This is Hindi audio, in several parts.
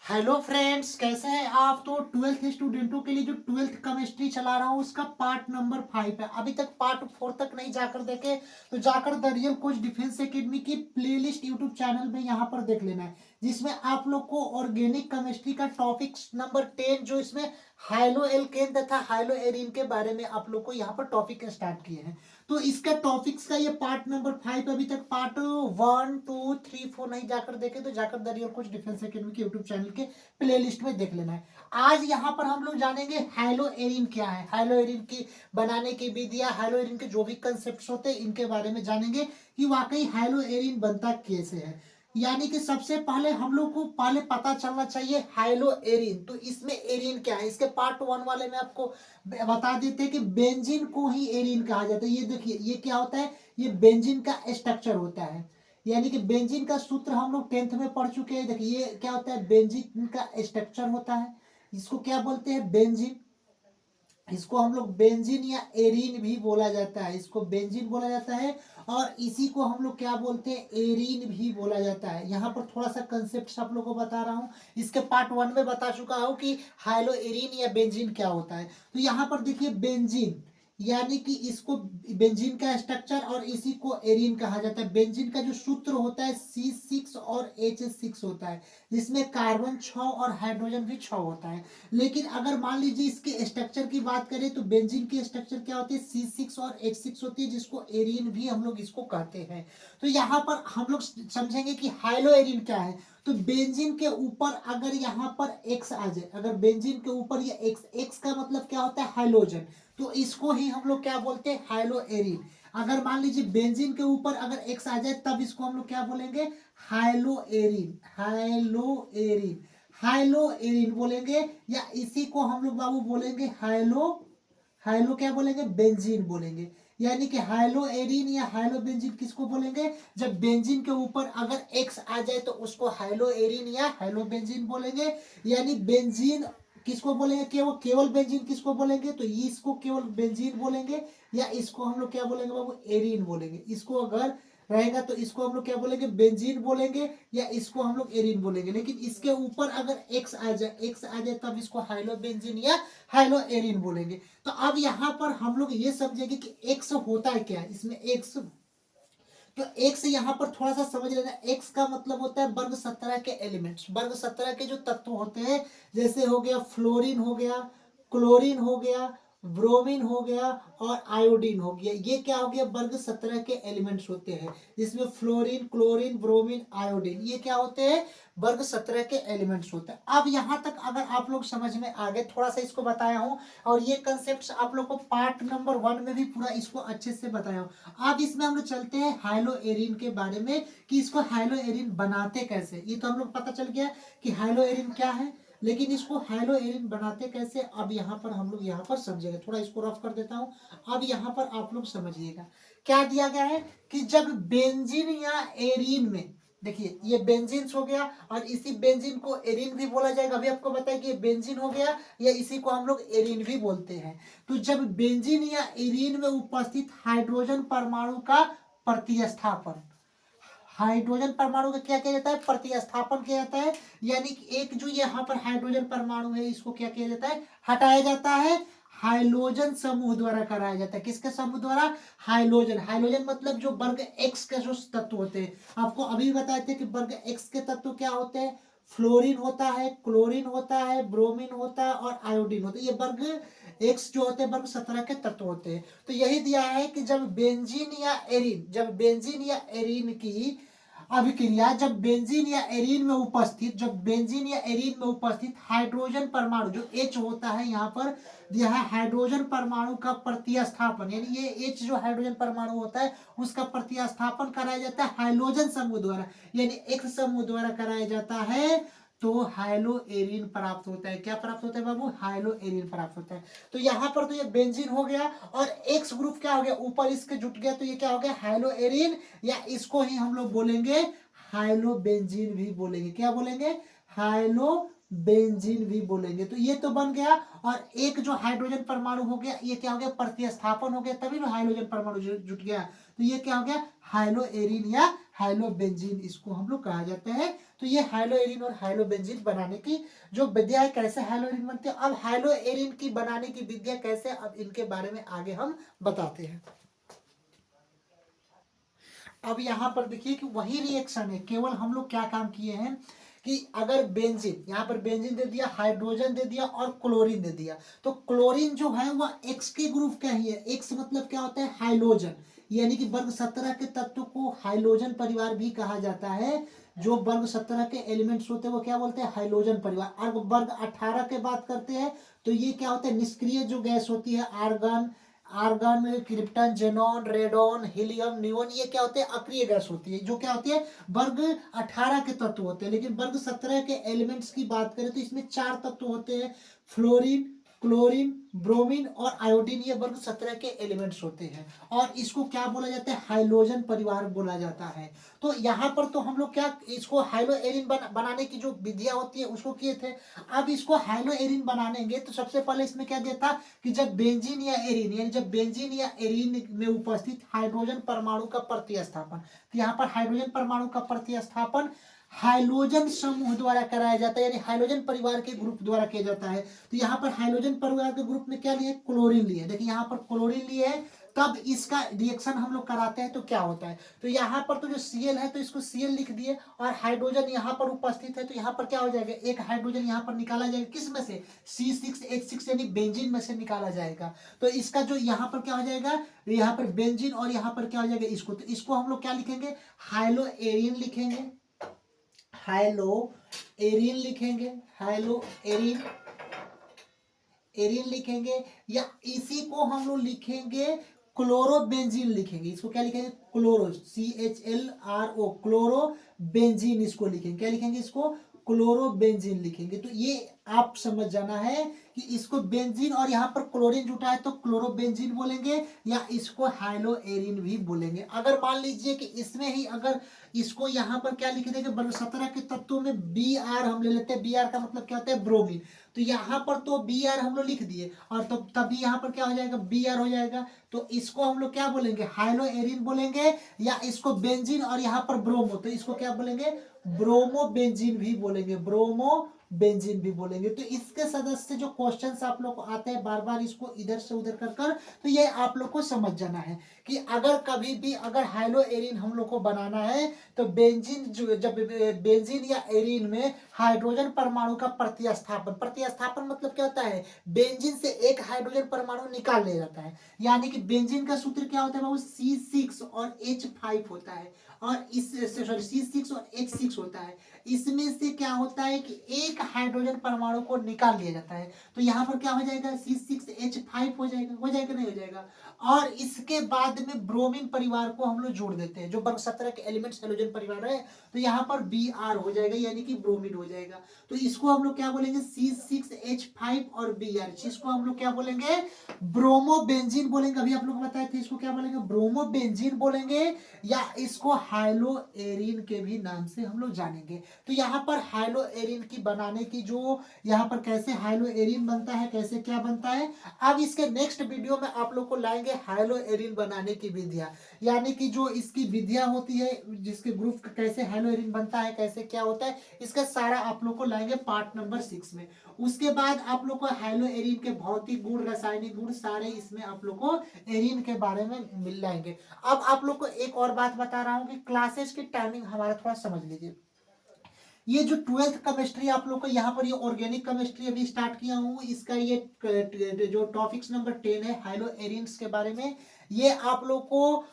हेलो फ्रेंड्स, कैसे हैं आप। तो ट्वेल्थ स्टूडेंटों के लिए जो ट्वेल्थ केमिस्ट्री चला रहा हूँ उसका पार्ट नंबर 5 है। अभी तक पार्ट 4 तक नहीं जाकर देखे तो जाकर the real coach defence academy की प्लेलिस्ट यूट्यूब चैनल में यहाँ पर देख लेना है, जिसमें आप लोग को ऑर्गेनिक केमिस्ट्री का टॉपिक नंबर 10 जो इसमें हाइलो एल्केन तथा हाइलो एरिन के बारे में आप लोग को यहाँ पर टॉपिक स्टार्ट किए हैं। तो इसका टॉपिक्स का ये पार्ट नंबर 5, अभी तक पार्ट 1 2 3 4 नहीं जाकर देखे तो जाकर the real coach defence academy के यूट्यूब चैनल के प्लेलिस्ट में देख लेना है। आज यहाँ पर हम लोग जानेंगे हाइलो एरिन क्या है, हाइलो एरिन की बनाने की विधियां, हाइलो एरिन के जो भी कंसेप्ट होते हैं इनके बारे में जानेंगे कि वाकई हाइलो एरिन बनता कैसे है। यानी कि सबसे पहले हम लोग को पहले पता चलना चाहिए हाइलो एरिन। तो इसमें एरिन क्या है, इसके पार्ट 1 वाले में आपको बता देते हैं कि बेंजीन को ही एरिन कहा जाता है। ये देखिए ये क्या होता है, ये बेंजीन का स्ट्रक्चर होता है। यानी कि बेंजीन का सूत्र हम लोग 10th में पढ़ चुके हैं। देखिए ये क्या होता है, बेंजीन का स्ट्रक्चर होता है। इसको क्या बोलते हैं, बेंजीन। इसको हम लोग बेंजीन या एरीन भी बोला जाता है, इसको बेंजीन बोला जाता है। और इसी को हम लोग क्या बोलते हैं, एरीन भी बोला जाता है। यहाँ पर थोड़ा सा कंसेप्ट आप लोगों को बता रहा हूँ। इसके पार्ट 1 में बता चुका हूँ कि हाइलो एरीन या बेंजीन क्या होता है। तो यहाँ पर देखिए बेंजीन यानी कि इसको बेंजीन का स्ट्रक्चर और इसी को एरीन कहा जाता है। बेंजीन का जो सूत्र होता है C6 और H6 होता है, जिसमें कार्बन 6 और हाइड्रोजन भी 6 होता है। लेकिन अगर मान लीजिए इसके स्ट्रक्चर की बात करें तो बेंजीन की स्ट्रक्चर क्या होती है, C6 और H6 होती है, जिसको एरीन भी हम लोग इसको कहते हैं। तो यहाँ पर हम लोग समझेंगे कि हाइलो एरीन क्या है। तो बेंजीन के ऊपर अगर यहाँ पर X आ जाए, अगर बेंजीन के ऊपर ये X का मतलब क्या होता है, हाइलोजन। तो इसको ही हम लोग क्या बोलते हैं, हाइलो एरीन। अगर मान लीजिए बेंजीन के ऊपर अगर X आ जाए तब इसको हम लोग क्या बोलेंगे, high-low arene, high-low arene, high-low arene बोलेंगे। या इसी को हम लोग बाबू बोलेंगे हाइलो, हाइलो क्या बोलेंगे, बेंजीन बोलेंगे। यानी कि हाइलो एरीन या हाइलो बेंजीन किसको बोलेंगे, जब बेंजीन के ऊपर अगर एक्स आ जाए तो उसको हाइलो एरीन या हाइलो बेंजीन बोलेंगे। यानी बेंजीन किसको बोलेंगे, केवल केवल बेंजीन किसको बोलेंगे, तो इसको केवल बेंजीन बोलेंगे। या इसको हम लोग क्या बोलेंगे बाबू, एरीन बोलेंगे। इसको अगर रहेगा तो इसको हम लोग क्या बोलेंगे, बेंजीन बोलेंगे। या इसको हम लोग एरीन बोलेंगे। लेकिन इसके ऊपर अगर एक्स आ जाए, एक्स आ जाए तब इसको हाइलो बेंजीन या हाइलो एरीन बोलेंगे। तो अब यहाँ पर हम लोग ये समझेंगे कि एक्स होता है क्या, इसमें एक्स। तो एक्स यहाँ पर थोड़ा सा समझ लेना। एक्स का मतलब होता है वर्ग 17 के एलिमेंट्स, वर्ग 17 के जो तत्व होते हैं। जैसे हो गया फ्लोरीन, हो गया क्लोरीन, हो गया ब्रोमीन, हो गया और आयोडीन हो गया। ये क्या हो गया, वर्ग 17 के एलिमेंट्स होते हैं, जिसमें फ्लोरीन क्लोरीन ब्रोमीन आयोडीन ये क्या होते हैं, वर्ग 17 के एलिमेंट्स होते हैं। अब यहाँ तक अगर आप लोग समझ में आ गए, थोड़ा सा इसको बताया हूँ। और ये कंसेप्ट आप लोग को पार्ट नंबर 1 में भी पूरा इसको अच्छे से बताया हूँ। अब इसमें हम लोग चलते हैं हाइलो एरीन के बारे में कि इसको हाइलो एरीन बनाते कैसे। ये तो हम लोग पता चल गया कि हाइलो एरीन क्या है, लेकिन इसको हाइलो एरीन बनाते कैसे अब यहाँ पर हम लोग यहाँ पर समझेंगे। थोड़ा इसको रफ कर देता हूँ। अब यहाँ पर आप लोग समझिएगा क्या दिया गया है कि जब बेंजीन या एरीन में, देखिए ये बेंजीन हो गया और इसी बेंजीन को एरीन भी बोला जाएगा। अभी आपको बताया कि ये बेंजीन हो गया या इसी को हम लोग एरीन भी बोलते हैं। तो जब बेंजीन या एरीन में उपस्थित हाइड्रोजन परमाणु का प्रतिस्थापन, हाइड्रोजन परमाणु का क्या किया जाता है, प्रतिस्थापन किया जाता है। यानी कि एक जो यहाँ पर हाइड्रोजन परमाणु है इसको क्या किया जाता है, हटाया जाता है, हाइलोजन समूह द्वारा कराया जाता है। किसके समूह द्वारा, हाइलोजन। हाइलोजन मतलब जो वर्ग एक्स के जो तत्व होते हैं, आपको अभी बताए थे कि वर्ग एक्स के तत्व क्या होते हैं, फ्लोरीन होता है क्लोरीन होता है ब्रोमीन होता है और आयोडीन होता है। ये वर्ग एक्स जो होते हैं वर्ग 17 के तत्व होते हैं। तो यही दिया है कि जब बेंजीन या एरीन, जब बेंजीन या एरीन की अभिक्रिया, जब बेंजीन या एरीन में उपस्थित, जब बेंजीन या एरीन में उपस्थित हाइड्रोजन परमाणु जो H होता है, यहाँ पर दिया है हाइड्रोजन परमाणु का प्रतिस्थापन, यानी ये H जो हाइड्रोजन परमाणु होता है उसका प्रतिस्थापन कराया जाता है हाइलोजन समूह द्वारा, यानी X समूह द्वारा कराया जाता है। तो हाइलो एरीन प्राप्त होता है। क्या प्राप्त होता है बाबू, हाइलो एरीन प्राप्त होता है। तो यहाँ पर तो ये बेंजीन हो गया और एक्स ग्रुप क्या हो गया, ऊपर इसके जुट गया, तो ये क्या हो गया, हाइलो एरीन। या इसको ही हम लोग बोलेंगे हाइलोबेंजीन भी बोलेंगे। क्या बोलेंगे? हाइलोबेंजीन भी बोलेंगे। तो ये तो बन गया, और एक जो हाइड्रोजन परमाणु हो गया, ये क्या हो गया? प्रतिस्थापन हो गया, तभी ना हाइड्रोजन परमाणु जुट गया। तो ये क्या हो गया? हाइलोएरिन या हाइलोबेंजीन इसको हम लोग कहा जाता है। तो ये हाइलोएरिन और हाइलोबेंजीन बनाने की जो विद्या है, कैसे हाइलोएरिन बनते हैं। अब हाइलोएरिन की बनाने की विद्या कैसे, अब इनके बारे में आगे हम बताते हैं। अब यहाँ पर देखिए कि वही रिएक्शन है, केवल हम लोग क्या काम किए हैं कि अगर बेंजीन, यहाँ पर बेंजीन दे दिया, हाइड्रोजन दे दिया और क्लोरीन दे दिया, तो क्लोरीन जो है वह एक्स के ग्रुप का ही है। एक्स मतलब क्या होता है? हाइलोजन, यानी कि वर्ग 17 के तत्व को हाइलोजन परिवार भी कहा जाता है। जो वर्ग 17 के एलिमेंट्स होते हैं वो क्या बोलते हैं? हाइलोजन परिवार। और वर्ग 18 के बात करते हैं तो ये क्या होता है? निष्क्रिय जो गैस होती है, argon, argon, krypton, xenon, radon, helium, neon, ये क्या होते हैं? अक्रिय गैस होती है, जो क्या होती है? वर्ग 18 के तत्व होते हैं। लेकिन वर्ग 17 के एलिमेंट्स की बात करें तो इसमें 4 तत्व होते हैं, फ्लोरीन, क्लोरीन, ब्रोमीन और आयोडीन। ये वर्ग 17 के एलिमेंट्स होते हैं, और इसको क्या बोला जाता है? हाइलोजन परिवार बोला जाता है। तो यहाँ पर तो हम लोग क्या, इसको हाइलोएरिन बनाने की जो विधियां होती है उसको किए थे। अब इसको हाइलोएरिन बनानेंगे तो सबसे पहले इसमें क्या दिया था कि जब बेंजीन या एरिन, यानी जब बेंजीन या एरिन में उपस्थित हाइड्रोजन परमाणु का प्रतिस्थापन, तो यहाँ पर हाइड्रोजन परमाणु का प्रतिस्थापन हाइलोजन समूह द्वारा कराया जाता है, यानी हाइलोजन परिवार के ग्रुप द्वारा किया जाता है। तो यहाँ पर हाइलोजन परिवार के ग्रुप में क्या लिए? क्लोरीन लिए। देखिए यहाँ पर क्लोरीन लिए है, तब इसका रिएक्शन हम लोग कराते हैं तो क्या होता है? तो यहाँ पर तो जो Cl है तो इसको Cl लिख दिए, और हाइड्रोजन यहाँ पर उपस्थित है तो यहाँ पर क्या हो जाएगा? एक हाइड्रोजन यहाँ पर निकाला जाएगा, किस में से? C6H6 यानी बेंजीन में से निकाला जाएगा। तो इसका जो यहाँ पर क्या हो जाएगा? यहाँ पर बेंजीन, और यहाँ पर क्या हो जाएगा? इसको, तो इसको हम लोग क्या लिखेंगे? हाइलोएरिन लिखेंगे, हाइलोएरिन लिखेंगे, हाइलोएरिन, एरिन लिखेंगे, या इसी को हम लोग लिखेंगे क्लोरोबेंजीन लिखेंगे। इसको क्या लिखेंगे? क्लोरो, CHLRO, क्लोरोबेंजीन इसको लिखेंगे। क्या लिखेंगे? इसको क्लोरोबेंजीन लिखेंगे। तो ये आप समझ जाना है कि इसको बेंजीन और यहाँ पर क्लोरीन जुटा है तो क्लोरोबेंजीन बोलेंगे, या इसको हाइलोएरिन भी बोलेंगे। अगर मान लीजिए कि इसमें ही अगर इसको यहाँ पर क्या लिख देंगे? वर्ग 17 के तत्वों में Br हम ले लेते हैं। Br का मतलब क्या होता है? ब्रोमीन। तो यहाँ पर तो Br हम लोग लिख दिए, और तो तभी यहाँ पर क्या हो जाएगा? Br हो जाएगा। तो इसको हम लोग क्या बोलेंगे? हाइलोएरिन बोलेंगे, या इसको बेंजीन और यहाँ पर ब्रोमो, तो इसको क्या बोलेंगे? ब्रोमोबेंजीन भी बोलेंगे, ब्रोमोबेंजीन भी बोलेंगे। तो इसके सदस्य जो क्वेश्चंस आप लोग को आते हैं बार बार, इसको इधर से उधर कर कर, तो ये आप लोग को समझ जाना है कि अगर कभी भी अगर हाइलोएरिन हम लोग को बनाना है तो बेंजीन, जब बेंजीन या एरिन में हाइड्रोजन परमाणु का प्रतिस्थापन, प्रतिस्थापन मतलब क्या होता है? बेंजीन से एक हाइड्रोजन परमाणु निकाल लिया जाता है। यानी कि बेंजीन का सूत्र क्या होता है? वो C6 और H5 होता है, और इस सॉरी C6 और H6 होता है। इसमें से क्या होता है कि एक हाइड्रोजन परमाणु को निकाल लिया जाता है। तो यहाँ पर क्या हो जाएगा? C6H5 हो जाएगा, हो जाएगा नहीं हो जाएगा। और इसके बाद में ब्रोमीन परिवार को हम लोग जोड़ देते हैं, जो वर्ग 17 के एलिमेंट्स हाइड्रोजन परिवार है, तो यहाँ पर Br हो जाएगा, यानी कि ब्रोमीन हो जाएगा। तो इसको हम लोग क्या बोलेंगे? C6H5 और Br, इसको हम लोग क्या बोलेंगे? ब्रोमोबेंजीन बोलेंगे। अभी आप लोग बताए थे इसको क्या बोलेंगे? ब्रोमोबेंजीन बोलेंगे, या इसको हाइलोएरिन के भी नाम से हम लोग जानेंगे। तो यहाँ पर हाइलोएरिन की बनाने की जो यहाँ पर कैसे हाइलोएरिन बनता है, कैसे क्या बनता है, अब इसके नेक्स्ट वीडियो में आप लोग को लाएंगे हाइलोएरिन बनाने की विधियां, यानी कि जो इसकी विधियां होती है, जिसके ग्रुप कैसे हाइलोएरिन बनता है, कैसे क्या होता है, इसका सारा आप लोग को लाएंगे पार्ट नंबर 6 में। उसके बाद आप लोग को हाइलोएरिन के भौतिक गुण, रासायनिक गुण सारे इसमें आप लोग को एरिन के बारे में मिल जाएंगे। अब आप लोग को एक और बात बता रहा हूँ कि क्लासेस की टाइमिंग हमारा थोड़ा समझ लीजिए। ये जो 12th केमिस्ट्री आप लोग को यहाँ पर, ये ऑर्गेनिक केमिस्ट्री अभी स्टार्ट किया हूँ, इसका ये जो टॉपिक्स नंबर 10 है हाइलोएरिन्स के बारे में, ये आप लोग को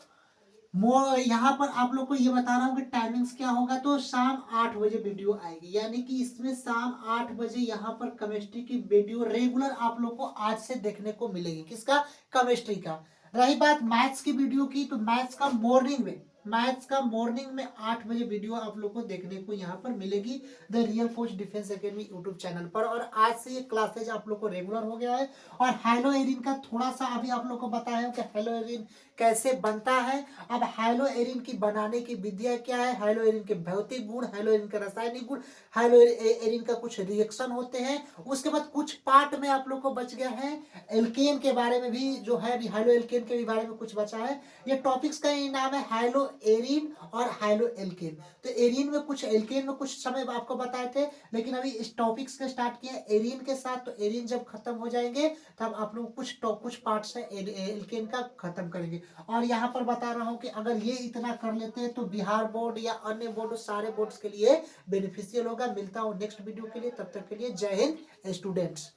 यहाँ पर आप लोग को ये बता रहा हूँ कि टाइमिंग्स क्या होगा। तो शाम 8 बजे वीडियो आएगी, यानी कि इसमें शाम 8 बजे यहाँ पर केमिस्ट्री की वीडियो रेगुलर आप लोग को आज से देखने को मिलेगी। किसका? केमिस्ट्री का। रही बात मैथ्स की वीडियो की, तो मैथ्स का मॉर्निंग में मैथ्स का मॉर्निंग में 8 बजे वीडियो आप लोग को देखने को यहाँ पर मिलेगी the real coach defence academy YouTube channel पर। और आज से ये क्लासेज आप लोग को रेगुलर हो गया है। और हेलो एरिन का थोड़ा सा अभी आप लोग को बताया है कि हेलो एरिन कैसे बनता है। अब हेलो एरिन की बनाने की विधियां क्या है, हेलो एरिन के भौतिक गुण, हेलो एरिन के रासायनिक गुण, हेलो एरिन का कुछ रिएक्शन होते हैं। उसके बाद कुछ पार्ट में आप लोग को बच गया है एल्केन के बारे में भी जो है, हेलो एल्केन के भी बारे में कुछ बचा है। ये टॉपिक्स का ही नाम है हाइलो एरिन और हाइलो एल्केन। तो एरिन में कुछ, एल्केन में कुछ समय आपको बताए थे, लेकिन अभी इस टॉपिक्स के स्टार्ट किया एरिन के साथ। तो एरिन जब खत्म हो जाएंगे तब आप लोग कुछ पार्ट्स है एल्केन का खत्म करेंगे। और यहाँ पर बता रहा हूँ कि अगर ये इतना कर लेते हैं तो बिहार बोर्ड या अन्य बोर्ड, सारे बोर्ड्स के लिए बेनिफिशियल होगा। मिलता हूँ नेक्स्ट वीडियो के लिए, तब तक के लिए जय हिंद स्टूडेंट्स।